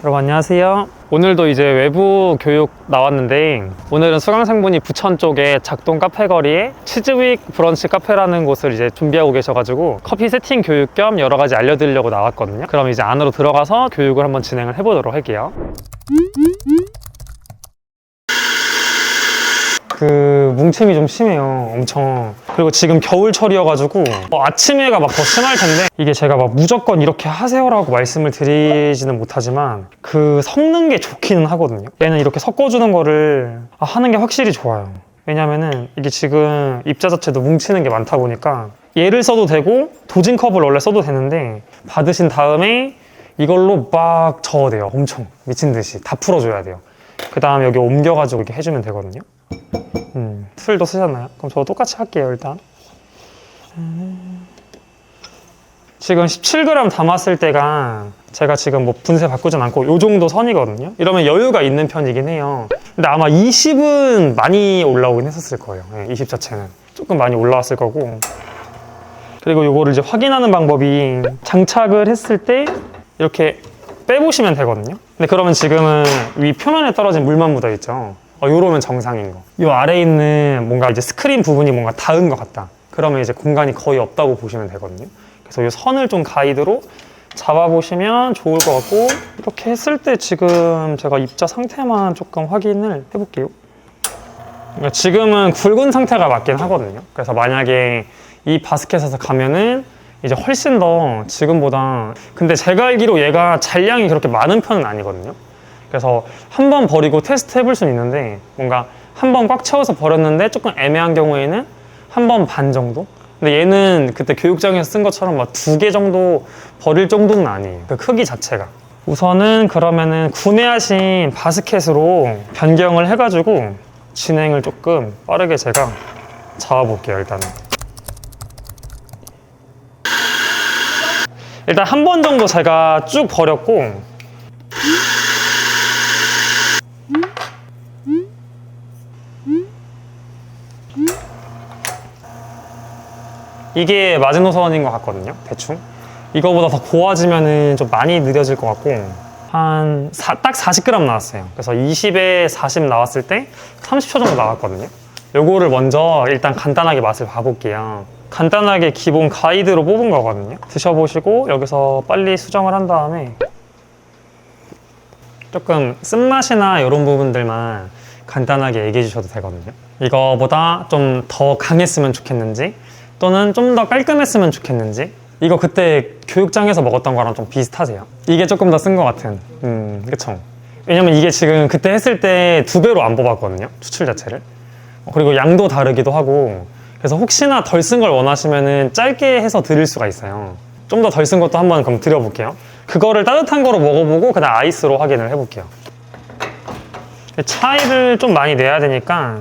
여러분 안녕하세요. 오늘도 이제 외부 교육 나왔는데 오늘은 수강생분이 부천 쪽에 작동 카페 거리에 치즈윅 브런치 카페라는 곳을 이제 준비하고 계셔가지고 커피 세팅 교육 겸 여러 가지 알려드리려고 나왔거든요. 그럼 이제 안으로 들어가서 교육을 한번 진행을 해보도록 할게요. 뭉침이 좀 심해요. 엄청. 그리고 지금 겨울철이어가지고 아침에가 막 더 심할 텐데 이게 제가 막 무조건 이렇게 하세요라고 말씀을 드리지는 못하지만 섞는 게 좋기는 하거든요. 얘는 이렇게 섞어주는 거를 하는 게 확실히 좋아요. 왜냐면은 이게 지금 입자 자체도 뭉치는 게 많다 보니까 얘를 써도 되고 도진컵을 원래 써도 되는데 받으신 다음에 이걸로 막 저어야 돼요. 엄청 미친 듯이 다 풀어줘야 돼요. 그 다음에 여기 옮겨가지고 이렇게 해주면 되거든요. 술도 쓰셨나요? 그럼 저도 똑같이 할게요. 일단 지금 17g 담았을 때가 제가 지금 뭐 분쇄 바꾸진 않고 이 정도 선이거든요. 이러면 여유가 있는 편이긴 해요. 근데 아마 20은 많이 올라오긴 했었을 거예요. 20 자체는 조금 많이 올라왔을 거고. 그리고 이거를 이제 확인하는 방법이 장착을 했을 때 이렇게 빼보시면 되거든요. 근데 그러면 지금은 위 표면에 떨어진 물만 묻어 있죠. 요러면 정상인 거. 이 아래에 있는 뭔가 이제 스크린 부분이 뭔가 닿은 것 같다. 그러면 이제 공간이 거의 없다고 보시면 되거든요. 그래서 이 선을 좀 가이드로 잡아보시면 좋을 것 같고, 이렇게 했을 때 지금 제가 입자 상태만 조금 확인을 해볼게요. 그러니까 지금은 굵은 상태가 맞긴 하거든요. 그래서 만약에 이 바스켓에서 가면은 이제 훨씬 더 지금보다, 근데 제가 알기로 얘가 잔량이 그렇게 많은 편은 아니거든요. 그래서 한 번 버리고 테스트 해볼 수는 있는데 뭔가 한 번 꽉 채워서 버렸는데 조금 애매한 경우에는 한 번 반 정도? 근데 얘는 그때 교육장에서 쓴 것처럼 막 2개 정도 버릴 정도는 아니에요. 그 크기 자체가. 우선은 그러면은 구매하신 바스켓으로 변경을 해가지고 진행을 조금 빠르게 제가 잡아볼게요. 일단 한 번 정도 제가 쭉 버렸고, 이게 마지노선인 것 같거든요. 대충 이거보다 더 고와지면은 좀 많이 느려질 것 같고, 딱 40g 나왔어요. 그래서 20에 40 나왔을 때 30초 정도 나왔거든요. 요거를 먼저 일단 간단하게 맛을 봐볼게요. 간단하게 기본 가이드로 뽑은 거거든요. 드셔보시고 여기서 빨리 수정을 한 다음에 조금 쓴맛이나 이런 부분들만 간단하게 얘기해 주셔도 되거든요. 이거보다 좀 더 강했으면 좋겠는지, 또는 좀 더 깔끔했으면 좋겠는지. 이거 그때 교육장에서 먹었던 거랑 좀 비슷하세요? 이게 조금 더 쓴 것 같은. 그쵸? 왜냐면 이게 지금 그때 했을 때 2배로 안 뽑았거든요, 추출 자체를. 그리고 양도 다르기도 하고. 그래서 혹시나 덜 쓴 걸 원하시면은 짧게 해서 드릴 수가 있어요. 좀 더 덜 쓴 것도 한번 그럼 드려볼게요. 그거를 따뜻한 거로 먹어보고 그다음 아이스로 확인을 해볼게요. 차이를 좀 많이 내야 되니까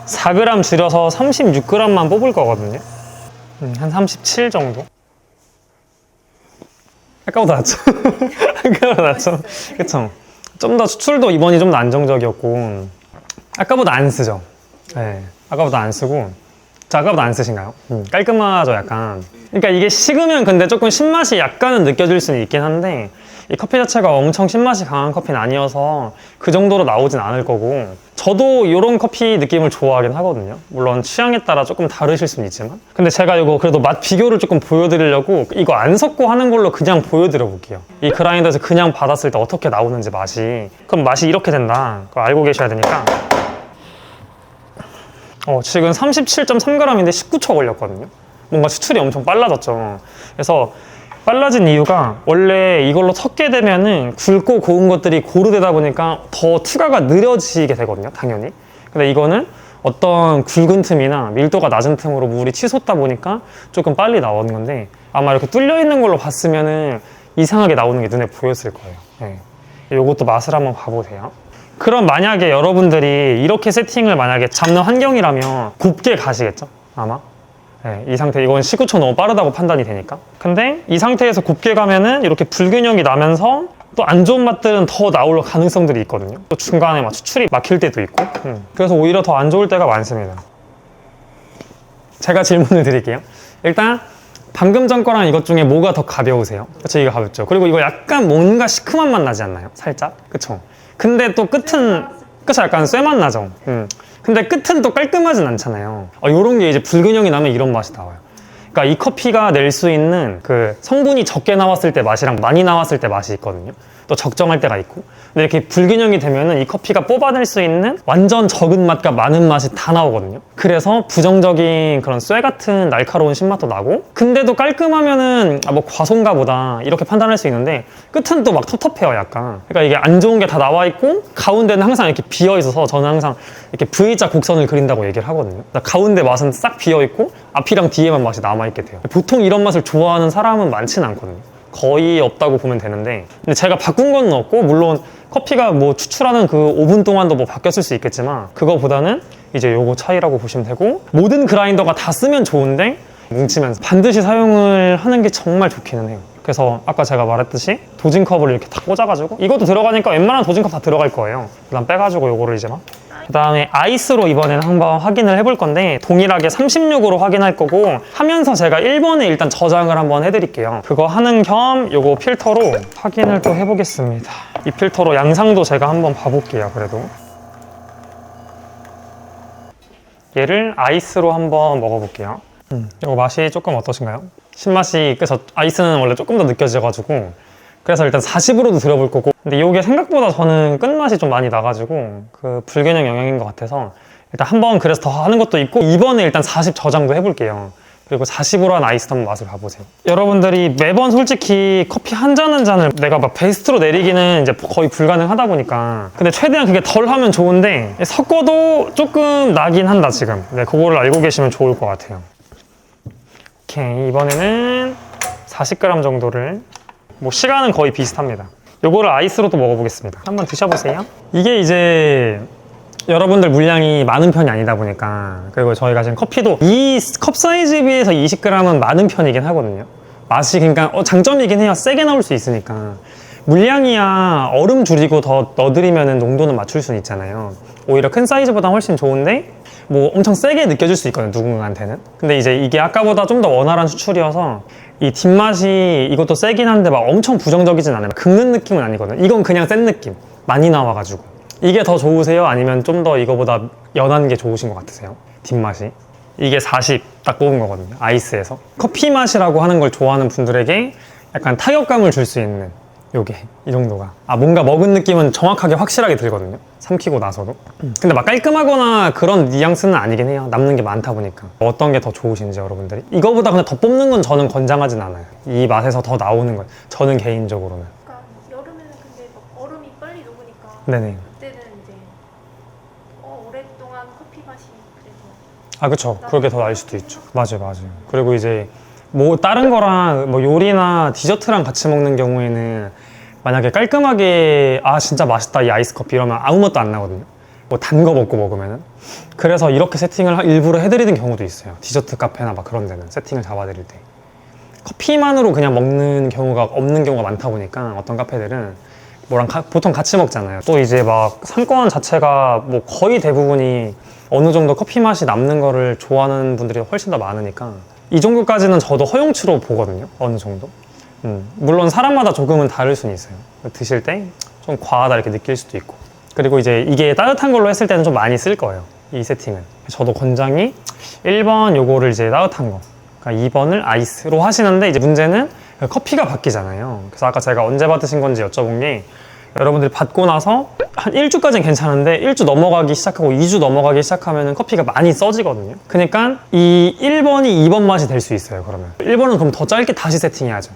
4g 줄여서 36g만 뽑을 거거든요. 한 37 정도? 아까보다 낫죠? 아까보다 낫죠? 그쵸? 좀 더 추출도 이번이 좀 더 안정적이었고, 아까보다 안 쓰죠? 네, 아까보다 안 쓰고. 아까보다 안 쓰신가요? 깔끔하죠, 약간. 그러니까 이게 식으면 근데 조금 신맛이 약간은 느껴질 수는 있긴 한데, 이 커피 자체가 엄청 신맛이 강한 커피는 아니어서 그 정도로 나오진 않을 거고, 저도 이런 커피 느낌을 좋아하긴 하거든요. 물론 취향에 따라 조금 다르실 수는 있지만. 근데 제가 이거 그래도 맛 비교를 조금 보여드리려고 이거 안 섞고 하는 걸로 그냥 보여드려 볼게요. 이 그라인더에서 그냥 받았을 때 어떻게 나오는지 맛이. 그럼 맛이 이렇게 된다. 그거 알고 계셔야 되니까. 지금 37.3g인데 19초 걸렸거든요. 뭔가 추출이 엄청 빨라졌죠. 그래서 빨라진 이유가 원래 이걸로 섞게 되면은 굵고 고운 것들이 고르되다 보니까 더 투과가 느려지게 되거든요, 당연히. 근데 이거는 어떤 굵은 틈이나 밀도가 낮은 틈으로 물이 치솟다 보니까 조금 빨리 나오는 건데, 아마 이렇게 뚫려 있는 걸로 봤으면은 이상하게 나오는 게 눈에 보였을 거예요. 네. 이것도 맛을 한번 봐보세요. 그럼 만약에 여러분들이 이렇게 세팅을 만약에 잡는 환경이라면 곱게 가시겠죠? 아마? 네, 이 상태, 이건 19초 너무 빠르다고 판단이 되니까. 근데 이 상태에서 곱게 가면은 이렇게 불균형이 나면서 또 안 좋은 맛들은 더 나올 가능성들이 있거든요. 또 중간에 막 추출이 막힐 때도 있고. 그래서 오히려 더 안 좋을 때가 많습니다. 제가 질문을 드릴게요. 일단 방금 전 거랑 이것 중에 뭐가 더 가벼우세요? 그쵸, 이거 가볍죠. 그리고 이거 약간 뭔가 시큼한 맛 나지 않나요? 살짝? 그쵸? 근데 또 끝은 그쵸, 약간 쇠맛 나죠. 근데 끝은 또 깔끔하진 않잖아요. 요런 게 이제 불균형이 나면 이런 맛이 나와요. 그러니까 이 커피가 낼 수 있는 그 성분이 적게 나왔을 때 맛이랑 많이 나왔을 때 맛이 있거든요. 또 적정할 때가 있고. 근데 이렇게 불균형이 되면은 이 커피가 뽑아낼 수 있는 완전 적은 맛과 많은 맛이 다 나오거든요. 그래서 부정적인 그런 쇠 같은 날카로운 신맛도 나고, 근데도 깔끔하면은 뭐 과소인가 보다 이렇게 판단할 수 있는데, 끝은 또 막 텁텁해요, 약간. 그러니까 이게 안 좋은 게 다 나와 있고 가운데는 항상 이렇게 비어 있어서 저는 항상 이렇게 V자 곡선을 그린다고 얘기를 하거든요. 그러니까 가운데 맛은 싹 비어 있고 앞이랑 뒤에만 맛이 남아 있게 돼요. 보통 이런 맛을 좋아하는 사람은 많지는 않거든요. 거의 없다고 보면 되는데, 근데 제가 바꾼 건 없고, 물론 커피가 뭐 추출하는 그 5분 동안도 뭐 바뀌었을 수 있겠지만, 그거보다는 이제 요거 차이라고 보시면 되고, 모든 그라인더가 다 쓰면 좋은데 뭉치면서 반드시 사용을 하는 게 정말 좋기는 해요. 그래서 아까 제가 말했듯이 도징컵을 이렇게 다 꽂아가지고, 이것도 들어가니까 웬만한 도징컵 다 들어갈 거예요. 그다음 빼가지고 요거를 이제 막, 그 다음에 아이스로 이번에는 한번 확인을 해볼 건데, 동일하게 36으로 확인할 거고, 하면서 제가 1번에 일단 저장을 한번 해드릴게요. 그거 하는 겸 요거 필터로 확인을 또 해보겠습니다. 이 필터로 양상도 제가 한번 봐볼게요. 그래도 얘를 아이스로 한번 먹어볼게요. 이거 맛이 조금 어떠신가요? 신맛이, 그래서 아이스는 원래 조금 더 느껴져가지고, 그래서 일단 40으로도 들어볼 거고, 근데 이게 생각보다 저는 끝맛이 좀 많이 나가지고 그 불균형 영역인 것 같아서 일단 한번 그래서 더 하는 것도 있고, 이번에 일단 40 저장도 해볼게요. 그리고 40으로 한 아이스 한번 맛을 봐보세요. 여러분들이 매번 솔직히 커피 한 잔 한 잔을 내가 막 베스트로 내리기는 이제 거의 불가능하다 보니까, 근데 최대한 그게 덜 하면 좋은데 섞어도 조금 나긴 한다 지금. 네, 그거를 알고 계시면 좋을 것 같아요. 오케이, 이번에는 40g 정도를, 뭐 시간은 거의 비슷합니다. 요거를 아이스로도 먹어보겠습니다. 한번 드셔보세요. 이게 이제 여러분들 물량이 많은 편이 아니다 보니까, 그리고 저희가 지금 커피도 이 컵 사이즈에 비해서 20g은 많은 편이긴 하거든요. 맛이, 그러니까 장점이긴 해요. 세게 나올 수 있으니까. 물량이야 얼음 줄이고 더 넣어드리면 농도는 맞출 수는 있잖아요. 오히려 큰 사이즈보다 훨씬 좋은데 뭐 엄청 세게 느껴질 수 있거든요, 누군가한테는. 근데 이제 이게 아까보다 좀 더 원활한 수출이어서 이 뒷맛이 이것도 세긴 한데 막 엄청 부정적이진 않아요. 긁는 느낌은 아니거든요. 이건 그냥 센 느낌, 많이 나와가지고. 이게 더 좋으세요? 아니면 좀 더 이거보다 연한 게 좋으신 것 같으세요? 뒷맛이. 이게 40 딱 뽑은 거거든요, 아이스에서. 커피 맛이라고 하는 걸 좋아하는 분들에게 약간 타격감을 줄 수 있는, 요게 이 정도가. 뭔가 먹은 느낌은 정확하게 확실하게 들거든요, 삼키고 나서도. 근데 막 깔끔하거나 그런 뉘앙스는 아니긴 해요. 남는 게 많다 보니까. 어떤 게 더 좋으신지 여러분들이. 이거보다 근데 더 뽑는 건 저는 권장하진 않아요. 이 맛에서 더 나오는 건 저는 개인적으로는. 그러니까 여름에는 근데 막 얼음이 빨리 녹으니까 네네. 그때는 이제 오랫동안 커피 맛이 그래서 그쵸, 그렇게 더 나을 수도 있죠. 맞아요. 그리고 이제 뭐 다른 거랑 뭐 요리나 디저트랑 같이 먹는 경우에는 만약에 깔끔하게 진짜 맛있다 이 아이스 커피 이러면 아무 맛도 안 나거든요. 뭐 단 거 먹고 먹으면은. 그래서 이렇게 세팅을 일부러 해드리는 경우도 있어요. 디저트 카페나 막 그런 데는 세팅을 잡아드릴 때. 커피만으로 그냥 먹는 경우가 없는 경우가 많다 보니까 어떤 카페들은 뭐랑 보통 같이 먹잖아요. 또 이제 막 상권 자체가 뭐 거의 대부분이 어느 정도 커피 맛이 남는 거를 좋아하는 분들이 훨씬 더 많으니까 이 정도까지는 저도 허용치로 보거든요, 어느 정도. 물론 사람마다 조금은 다를 수는 있어요. 드실 때 좀 과하다 이렇게 느낄 수도 있고. 그리고 이제 이게 따뜻한 걸로 했을 때는 좀 많이 쓸 거예요, 이 세팅은. 저도 권장이 1번 요거를 이제 따뜻한 거, 그러니까 2번을 아이스로 하시는데, 이제 문제는 커피가 바뀌잖아요. 그래서 아까 제가 언제 받으신 건지 여쭤본 게, 여러분들이 받고 나서 한 1주까지는 괜찮은데 1주 넘어가기 시작하고 2주 넘어가기 시작하면 커피가 많이 써지거든요. 그러니까 이 1번이 2번 맛이 될 수 있어요. 그러면 1번은 그럼 더 짧게 다시 세팅해야죠.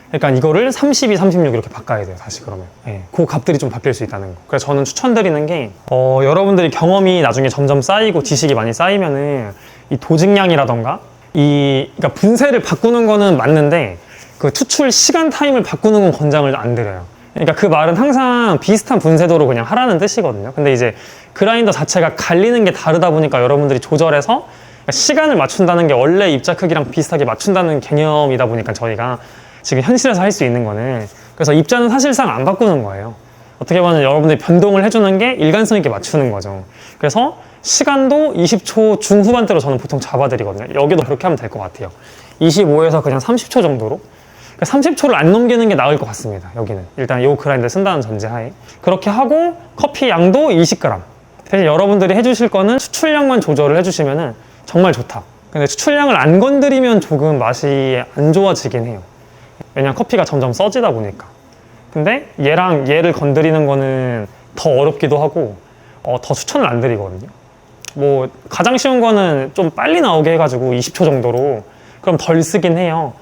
그러니까 이거를 32, 36 이렇게 바꿔야 돼요, 다시. 그러면 그 값들이 좀 바뀔 수 있다는 거. 그래서 저는 추천드리는 게 여러분들이 경험이 나중에 점점 쌓이고 지식이 많이 쌓이면은 이 도직량이라던가 그러니까 분쇄를 바꾸는 거는 맞는데 그 추출 시간 타임을 바꾸는 건 권장을 안 드려요. 그러니까 그 말은 항상 비슷한 분쇄도로 그냥 하라는 뜻이거든요. 근데 이제 그라인더 자체가 갈리는 게 다르다 보니까 여러분들이 조절해서 시간을 맞춘다는 게 원래 입자 크기랑 비슷하게 맞춘다는 개념이다 보니까 저희가 지금 현실에서 할 수 있는 거는, 그래서 입자는 사실상 안 바꾸는 거예요. 어떻게 보면 여러분들이 변동을 해주는 게 일관성 있게 맞추는 거죠. 그래서 시간도 20초 중후반대로 저는 보통 잡아드리거든요. 여기도 그렇게 하면 될 것 같아요. 25에서 그냥 30초 정도로 30초를 안 넘기는 게 나을 것 같습니다. 여기는 일단 이 그라인더를 쓴다는 전제하에 그렇게 하고 커피 양도 20g. 대신 여러분들이 해주실 거는 추출량만 조절을 해주시면 정말 좋다. 근데 추출량을 안 건드리면 조금 맛이 안 좋아지긴 해요. 왜냐면 커피가 점점 써지다 보니까. 근데 얘랑 얘를 건드리는 거는 더 어렵기도 하고 더 추천을 안 드리거든요. 뭐 가장 쉬운 거는 좀 빨리 나오게 해가지고 20초 정도로 그럼 덜 쓰긴 해요.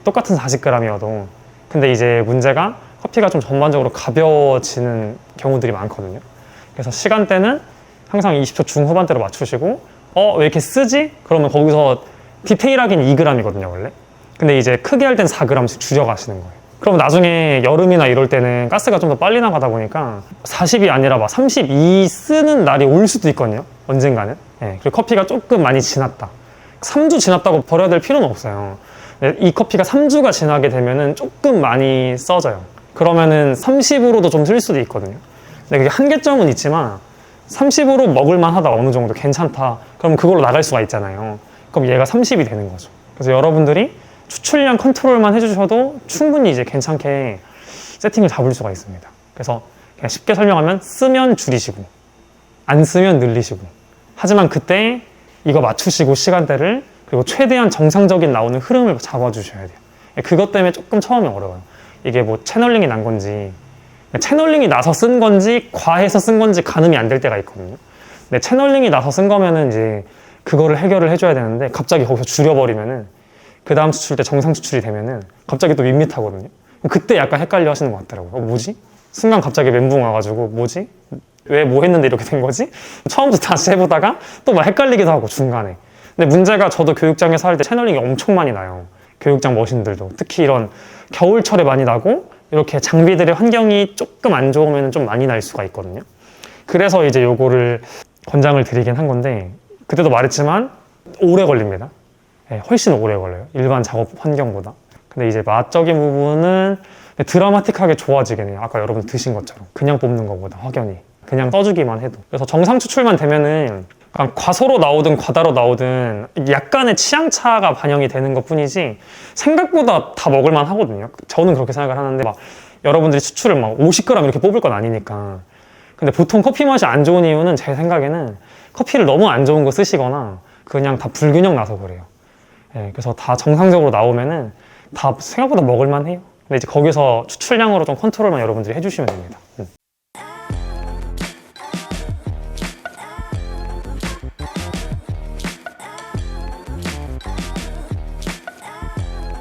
똑같은 40g이어도. 근데 이제 문제가 커피가 좀 전반적으로 가벼워지는 경우들이 많거든요. 그래서 시간대는 항상 20초 중후반대로 맞추시고 왜 이렇게 쓰지? 그러면 거기서 디테일하긴 2g이거든요 원래. 근데 이제 크게 할 땐 4g씩 줄여가시는 거예요. 그럼 나중에 여름이나 이럴 때는 가스가 좀 더 빨리 나가다 보니까 40이 아니라 막 32 쓰는 날이 올 수도 있거든요 언젠가는. 네, 그리고 커피가 조금 많이 지났다. 3주 지났다고 버려야 될 필요는 없어요. 이 커피가 3주가 지나게 되면은 조금 많이 써져요. 그러면은 30으로도 좀 쓸 수도 있거든요. 근데 그게 한계점은 있지만 30으로 먹을만 하다 어느 정도 괜찮다. 그럼 그걸로 나갈 수가 있잖아요. 그럼 얘가 30이 되는 거죠. 그래서 여러분들이 추출량 컨트롤만 해주셔도 충분히 이제 괜찮게 세팅을 잡을 수가 있습니다. 그래서 그냥 쉽게 설명하면 쓰면 줄이시고 안 쓰면 늘리시고 하지만 그때 이거 맞추시고 시간대를 그리고 최대한 정상적인 나오는 흐름을 잡아주셔야 돼요. 그것 때문에 조금 처음에 어려워요. 이게 뭐 채널링이 난 건지 채널링이 나서 쓴 건지 과해서 쓴 건지 가늠이 안 될 때가 있거든요. 근데 채널링이 나서 쓴 거면은 이제 그거를 해결을 해줘야 되는데 갑자기 거기서 줄여버리면은 그 다음 추출 때 정상 추출이 되면은 갑자기 또 밋밋하거든요. 그때 약간 헷갈려 하시는 것 같더라고요. 뭐지? 순간 갑자기 멘붕 와가지고 뭐지? 왜 뭐 했는데 이렇게 된 거지? 처음부터 다시 해보다가 또 막 헷갈리기도 하고 중간에. 근데 문제가 저도 교육장에서 할 때 채널링이 엄청 많이 나요. 교육장 머신들도. 특히 이런 겨울철에 많이 나고 이렇게 장비들의 환경이 조금 안 좋으면 좀 많이 날 수가 있거든요. 그래서 이제 요거를 권장을 드리긴 한 건데 그때도 말했지만 오래 걸립니다. 네, 훨씬 오래 걸려요. 일반 작업 환경보다. 근데 이제 맛적인 부분은 드라마틱하게 좋아지긴 해요. 아까 여러분 드신 것처럼. 그냥 뽑는 것보다 확연히. 그냥 써주기만 해도. 그래서 정상 추출만 되면은 과소로 나오든 과다로 나오든 약간의 취향차가 반영이 되는 것 뿐이지 생각보다 다 먹을만 하거든요. 저는 그렇게 생각을 하는데 막 여러분들이 추출을 막 50g 이렇게 뽑을 건 아니니까. 근데 보통 커피 맛이 안 좋은 이유는 제 생각에는 커피를 너무 안 좋은 거 쓰시거나 그냥 다 불균형 나서 그래요. 네, 그래서 다 정상적으로 나오면은 다 생각보다 먹을만 해요. 근데 이제 거기서 추출량으로 좀 컨트롤만 여러분들이 해주시면 됩니다.